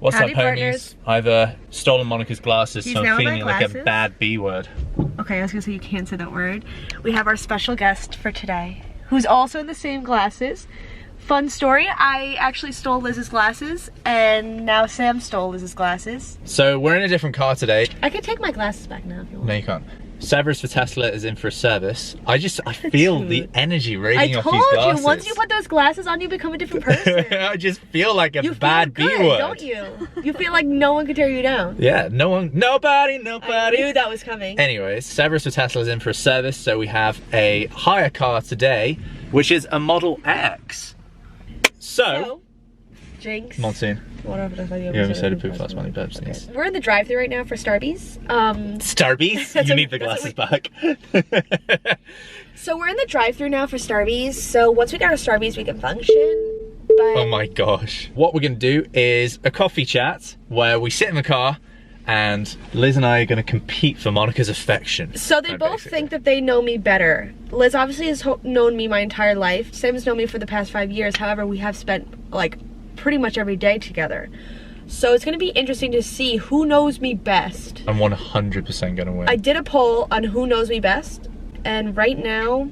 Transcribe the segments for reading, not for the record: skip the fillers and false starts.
What's Howdy, up, ponies? I've stolen Monica's glasses, so I'm feeling like a bad B word. Okay, I was gonna say you can't say that word. We have our special guest for today, who's also in the same glasses. Fun story, I actually stole Liz's glasses, and now Sam stole Liz's glasses. So we're in a different car today. I can take my glasses back now if you want. No, you can't. Severus for Tesla is in for a service. I feel the energy radiating off these I glasses. told you, once you put those glasses on, you become a different person. I just feel like a bad B good, word. Don't you? You feel like no one could tear you down. Yeah, nobody. I knew that was coming. Anyways, Severus for Tesla is in for a service, so we have a hire car today, which is a Model X. So Jinx. Monsoon. Whatever the fuck you almost said a poop fast money burps. Okay. We're in the drive-thru right now for Starbucks. Starbucks? You need the glasses back. So we're in the drive-thru now for Starbucks. So once we get our Starbucks, we can function. But oh my gosh. What we're gonna do is a coffee chat where we sit in the car and Liz and I are gonna compete for Monica's affection. So they both think that they know me better. Liz obviously has known me my entire life. Sam has known me for the past 5 years. However, we have spent like pretty much every day together. So it's gonna be interesting to see who knows me best. I'm 100% gonna win. I did a poll on who knows me best, and right now,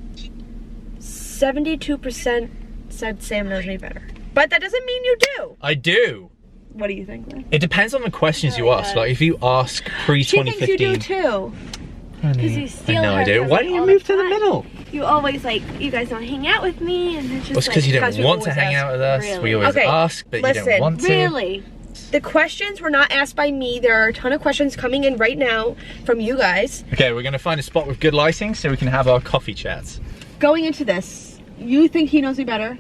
72% said Sam knows me better. But that doesn't mean you do. I do. What do you think, Liz? It depends on the questions you ask. Like if you ask pre-2015. She thinks you do too. Honey, you steal I know her I do. from Why me don't you all move the to the time. middle? You always like, you guys don't hang out with me, and it's just Well, it's because you don't want to hang out with us. Really? We always ask, but you don't want to. Really? The questions were not asked by me. There are a ton of questions coming in right now from you guys. Okay, we're gonna find a spot with good lighting so we can have our coffee chats. Going into this, you think he knows me better,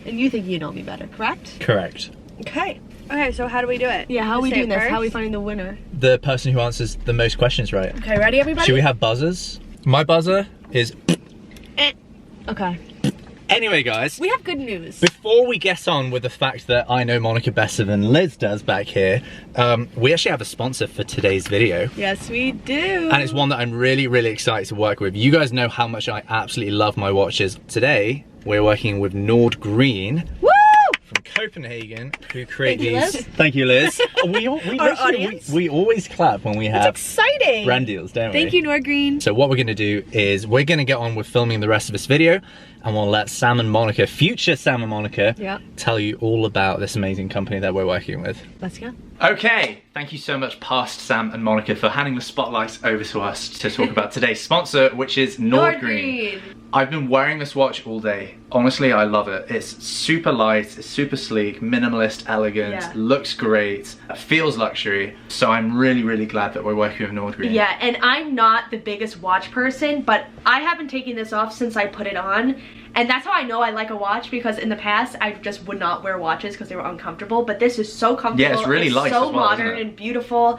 and you think you know me better, correct? Correct. Okay. Okay, so how do we do it? Yeah, how are we Say doing this? first? How are we finding the winner? The person who answers the most questions right. Okay, ready everybody? Should we have buzzers? My buzzer is... Okay. Anyway, guys. We have good news. Before we get on with the fact that I know Monica better than Liz does back here, we actually have a sponsor for today's video. Yes, we do. And it's one that I'm really, really excited to work with. You guys know how much I absolutely love my watches. Today, we're working with Nordgreen. Woo! From Copenhagen, who create Thank you, these. Liz. Thank you, Liz. we always clap when we have It's exciting. brand deals, don't we? Thank you, Nordgreen. So what we're gonna do is we're gonna get on with filming the rest of this video, and we'll let Sam and Monica, future Sam and Monica, tell you all about this amazing company that we're working with. Let's go. Okay, thank you so much past Sam and Monica for handing the spotlights over to us to talk about today's sponsor, which is Nordgreen. I've been wearing this watch all day. Honestly, I love it. It's super light, it's super sleek, minimalist, elegant, looks great, feels luxury. So I'm really, really glad that we're working with Nordgreen. Yeah, and I'm not the biggest watch person, but I haven't taken this off since I put it on. And that's how I know I like a watch, because in the past I just would not wear watches because they were uncomfortable, but this is so comfortable. Yeah, it's really light as well, modern isn't it? and beautiful.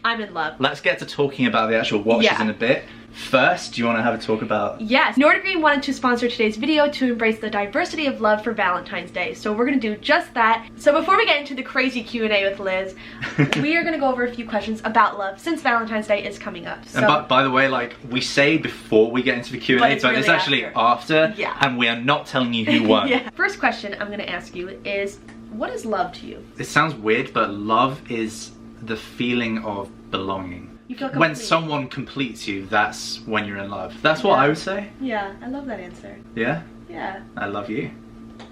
I'm in love. Let's get to talking about the actual watches in a bit. First, do you want to have a talk about... Yes, Nordgreen wanted to sponsor today's video to embrace the diversity of love for Valentine's Day. So we're gonna do just that. So before we get into the crazy Q&A with Liz, we are gonna go over a few questions about love since Valentine's Day is coming up. So, and by the way, like we say before we get into the Q&A, but it's really actually after, and we are not telling you who won. First question I'm gonna ask you is, what is love to you? It sounds weird, but love is the feeling of belonging. You feel complete. When someone completes you, that's when you're in love. That's what I would say. Yeah, I love that answer. Yeah? Yeah. I love you.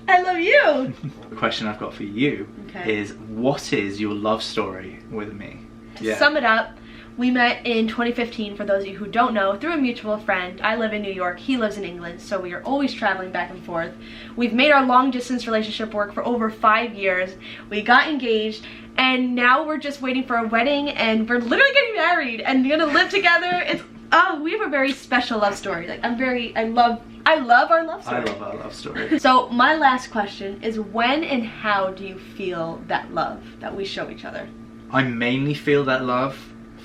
I love you! The question I've got for you is, what is your love story with me? To sum it up, we met in 2015, for those of you who don't know, through a mutual friend. I live in New York, he lives in England, so we are always traveling back and forth. We've made our long distance relationship work for over 5 years. We got engaged, and now we're just waiting for a wedding, and we're literally getting married and gonna live together. It's, oh, we have a very special love story. Like, I love our love story. I love our love story. So my last question is, when and how do you feel that love that we show each other? I mainly feel that love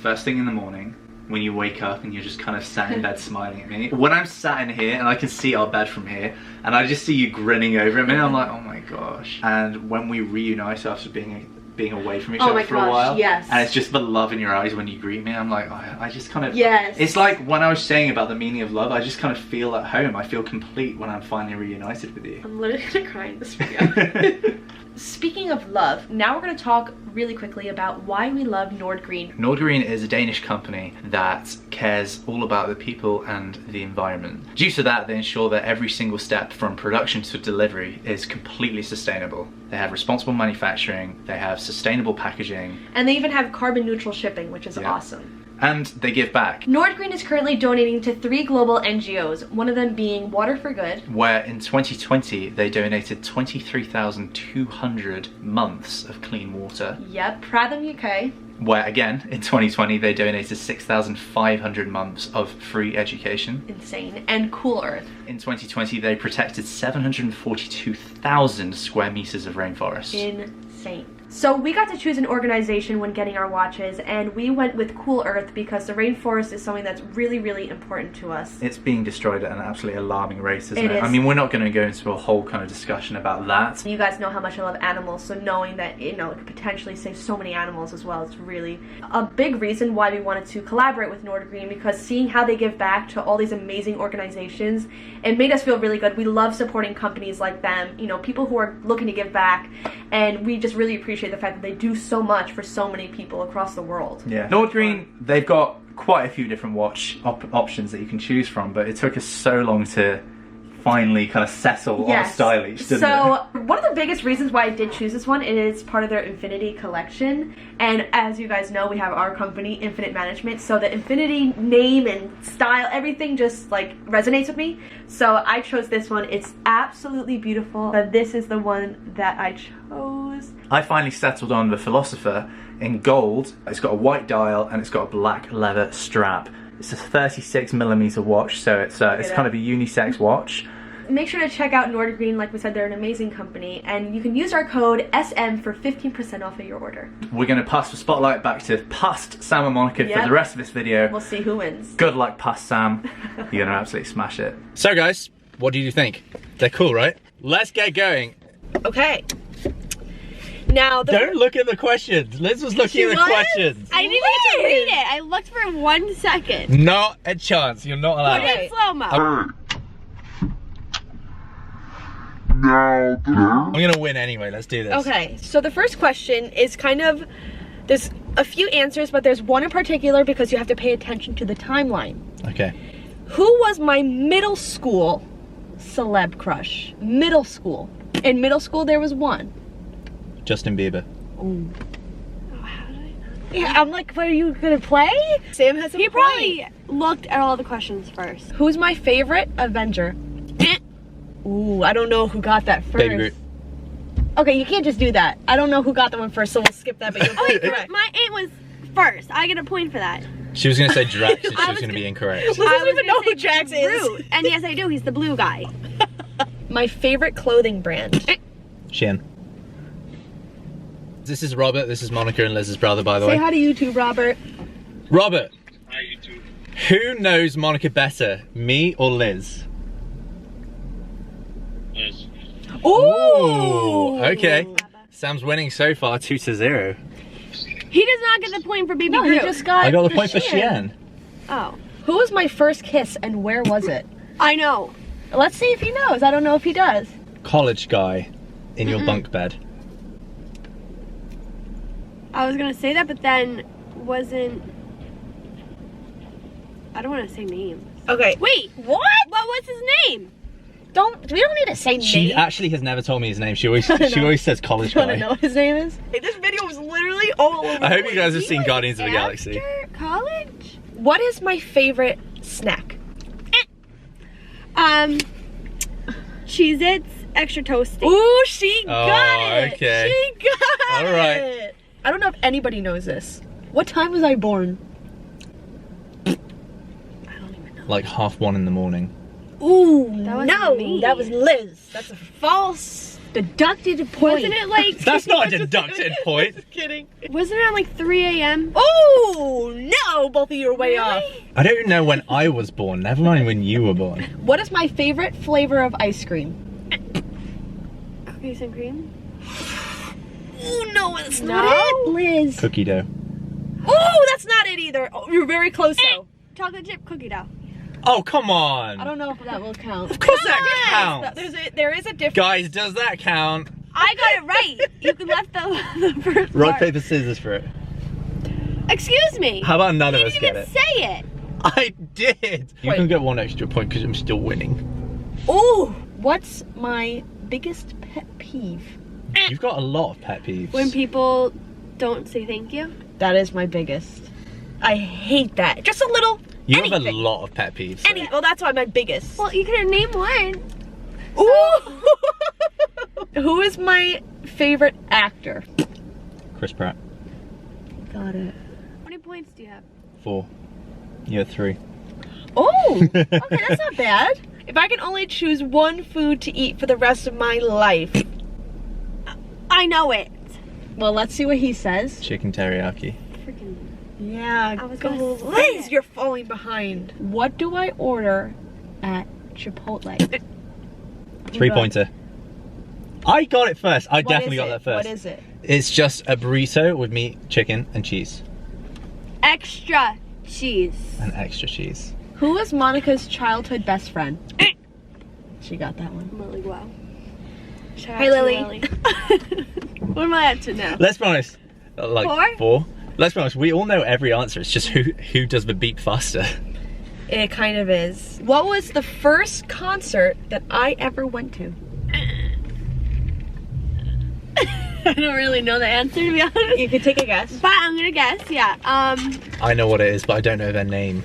first thing in the morning, when you wake up and you're just kind of sat in bed smiling at me. When I'm sat in here and I can see our bed from here, and I just see you grinning over at me, I'm like, oh my gosh. And when we reunite after being away from each other for a while, and it's just the love in your eyes when you greet me, I'm like, I just kind of, it's like when I was saying about the meaning of love, I just kind of feel at home. I feel complete when I'm finally reunited with you. I'm literally gonna cry in this video. speaking of love, now we're going to talk really quickly about why we love Nordgreen. Nordgreen is a Danish company that cares all about the people and the environment. Due to that, they ensure that every single step from production to delivery is completely sustainable. They have responsible manufacturing, they have sustainable packaging. And they even have carbon neutral shipping, which is awesome. And they give back. Nordgreen is currently donating to 3 global NGOs, one of them being Water for Good. Where in 2020, they donated 23,200 months of clean water. Yep, Pratham UK. Where again, in 2020, they donated 6,500 months of free education. Insane. And Cool Earth. In 2020, they protected 742,000 square meters of rainforest. Insane. So we got to choose an organization when getting our watches, and we went with Cool Earth because the rainforest is something that's really, really important to us. It's being destroyed at an absolutely alarming rate, isn't it? It is. I mean, we're not going to go into a whole kind of discussion about that. You guys know how much I love animals, so knowing that, you know, it could potentially save so many animals as well, it's really a big reason why we wanted to collaborate with Nordgreen, because seeing how they give back to all these amazing organizations, it made us feel really good. We love supporting companies like them, you know, people who are looking to give back, and we just really appreciate the fact that they do so much for so many people across the world. Yeah. Nordgreen, they've got quite a few different watch options that you can choose from, but it took us so long to finally kind of settle on a style each, didn't it? So one of the biggest reasons why I did choose this one is part of their Infinity collection, and as you guys know, we have our company Infinite Management, so the Infinity name and style, everything just like resonates with me, so I chose this one. It's absolutely beautiful, but this is the one that I chose. I finally settled on the Philosopher in gold. It's got a white dial and it's got a black leather strap. It's a 36mm watch, so it's kind of a unisex watch. Make sure to check out Nordgreen. Like we said, they're an amazing company, and you can use our code SM for 15% off of your order. We're going to pass the spotlight back to past Sam and Monica for the rest of this video. We'll see who wins. Good luck, past Sam. You're going to absolutely smash it. So guys, what do you think? They're cool, right? Let's get going. Okay. Now, don't look at the questions. Liz was looking at the questions. I didn't get to read it. I looked for 1 second. Not a chance. You're not allowed. Put it in slow-mo. I'm gonna win anyway. Let's do this. Okay, so the first question is kind of, there's a few answers, but there's one in particular because you have to pay attention to the timeline. Okay. Who was my middle school celeb crush? Middle school. In middle school, there was one. Justin Bieber. Ooh. Oh, how did I know? Yeah, I'm like, what, are you gonna play? Sam has a He probably looked at all the questions first. Who's my favorite Avenger? Ooh, I don't know who got that first. Baby Groot. Okay, you can't just do that. I don't know who got that one first, so we'll skip that, but you're correct. My aunt was first. I get a point for that. She was gonna say Drax, and she was gonna be incorrect. Liz doesn't even know who Drax is. Groot. And yes, I do. He's the blue guy. My favorite clothing brand. Shein. This is Robert. This is Monica and Liz's brother, by the way. Say hi to YouTube, Robert. Robert. Hi, YouTube. Who knows Monica better, me or Liz? Liz. Ooh, okay. Sam's winning so far, 2-0. He does not get the point for Baby Groot. He just got I got the point for Shein. Oh. Who was my first kiss and where was it? I know. Let's see if he knows. I don't know if he does. College guy in your bunk bed. I was gonna say that, but then wasn't. I don't want to say names. Okay. Wait. What? What was his name? We don't need to say She name. actually has never told me his name. She always says college You wanna guy. know what his name is? Hey, this video was literally all over. I hope you guys have seen Guardians of the Galaxy. After college? What is my favorite snack? Cheez-Its extra toasty. Ooh, she got it. Okay. She got All right. it. I don't know if anybody knows this. What time was I born? I don't even know. Like 1:30 in the morning. Ooh, That wasn't no, me. that was Liz. That's a false deducted point. Wasn't it like? That's not a deducted point. Just kidding. Wasn't it like 3 a.m.? Oh no, both of you are way off. I don't know when I was born, never mind when you were born. What is my favorite flavor of ice cream? Cookies and cream? Oh no, it's No? not it, Liz. Cookie dough. Oh, that's not it either. Oh, you're very close though. Chocolate chip cookie dough. Oh, come on. I don't know if that will count. Of course that counts. There is a difference. Guys, does that count? I got it right. You can left the first Rock, part. paper, scissors for it. Excuse me. How about none of You us didn't get even it? say it. I did. You Wait. can get 1 extra point because I'm still winning. Ooh, what's my biggest pet peeve? You've got a lot of pet peeves. When people don't say thank you. That is my biggest. I hate that. Just a little. You have a anything. lot of pet peeves. Well, that's why my biggest. Well, you could have named one. Ooh. Who is my favorite actor? Chris Pratt. Got it. How many points do you have? 4. You have 3. Oh, okay, that's not bad. If I can only choose one food to eat for the rest of my life. I know it. Well, let's see what he says. Chicken teriyaki. Freaking. Yeah, I was go gonna say Liz, it. you're falling behind. What do I order at Chipotle? 3-pointer. I got it first. I What definitely is got it? that first. What is it? It's just a burrito with meat, chicken, and cheese. Extra cheese. And extra cheese. Who was Monica's childhood best friend? She got that one. Lily, wow. Shout Hey, out to Lily. What am I up to now? Let's be honest. Like 4? 4? Let's be honest, we all know every answer. It's just who does the beep faster. It kind of is. What was the first concert that I ever went to? I don't really know the answer, to be honest. You could take a guess. But I'm gonna guess, yeah. I know what it is, but I don't know their name.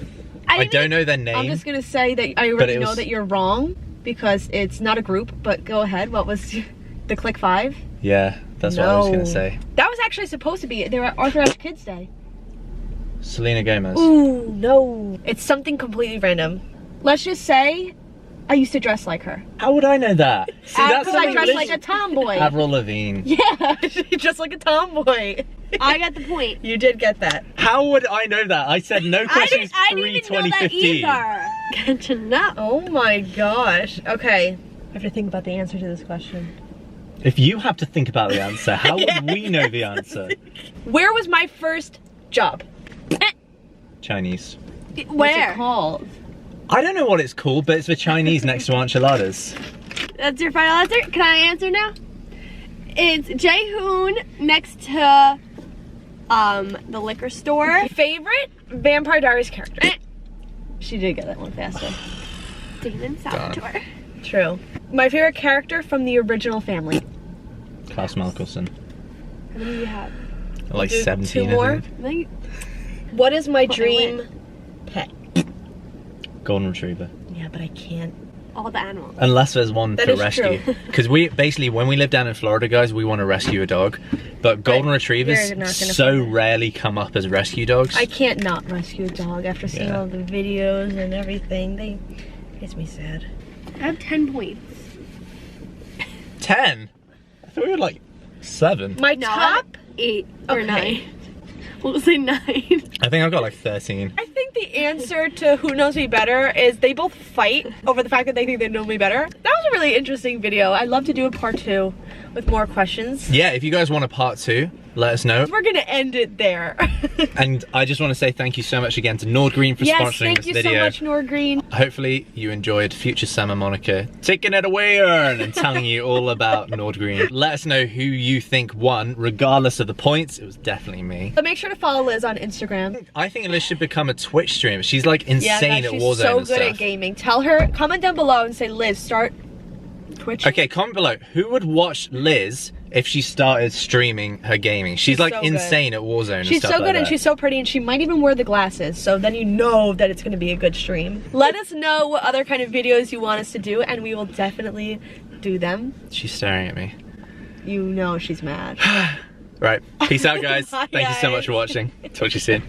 I don't know their name. I'm just gonna say that I But already it know was- that you're wrong because it's not a group, but go ahead. What was the Click 5? Yeah, that's what I was No. gonna say. That was actually supposed to be. They were at Arthur Ashe Kids Day. Selena Gomez. Ooh, no. It's something completely random. Let's just say I used to dress like her. How would I know that? See, Because I something dressed Liz- like a tomboy. Avril Lavigne. Yeah, just like a tomboy. I got the point. You did get that. How would I know that? I said no questions I didn't even know that pre-2015. either. Good to know. Oh my gosh. Okay. I have to think about the answer to this question. If you have to think about the answer, how would we know the answer? Where was my first job? Chinese. What's Where? it called? I don't know what it's called, but it's the Chinese next to enchiladas. That's your final answer? Can I answer now? It's Jaehoon next to the liquor store. Favorite Vampire Diaries character? She did get that one faster. Damon Salvatore. True. My favorite character from the original family. Klaus Malkelson. How many do you have? Like Do 17, two more? I think. I think What is my What I dream pet? Golden Retriever. Yeah, but I can't. all the animals. Unless there's one That to is rescue. true. Because we basically, when we live down in Florida, guys, we want to rescue a dog. But golden retrievers you're not gonna so find it. rarely come up as rescue dogs. I can't not rescue a dog after seeing Yeah. all the videos and everything. They makes me sad. I have 10 points. 10? I thought we were like 7. My No, top. 8 or Okay. 9. We'll say 9. I think I've got like 13. I think the answer to who knows me better is they both fight over the fact that they think they know me better. That was a really interesting video. I'd love to do a part 2 with more questions. Yeah, if you guys want a part 2, let us know. We're gonna end it there. And I just want to say thank you so much again to Nordgreen for Yes, sponsoring thank this you video. so much, Nordgreen. Hopefully you enjoyed future Summer Monica taking it away and telling you all about Nordgreen. Let us know who you think won, regardless of the points. It was definitely me. But make sure to follow Liz on Instagram. I think Liz should become a Twitch streamer. She's like Yeah, insane guys, at she's Warzone so and good stuff. at gaming. Tell her, comment down below and say, Liz, start Twitch. Okay, comment below. Who would watch Liz if she started streaming her gaming? She's like so good. insane at Warzone and She's stuff so like good and that. she's so pretty and she might even wear the glasses, so then you know that it's gonna be a good stream. Let us know what other kind of videos you want us to do and we will definitely do them. She's staring at me. You know she's mad. Right, peace out guys. Bye, Thank you so guys. much for watching. Talk to you soon.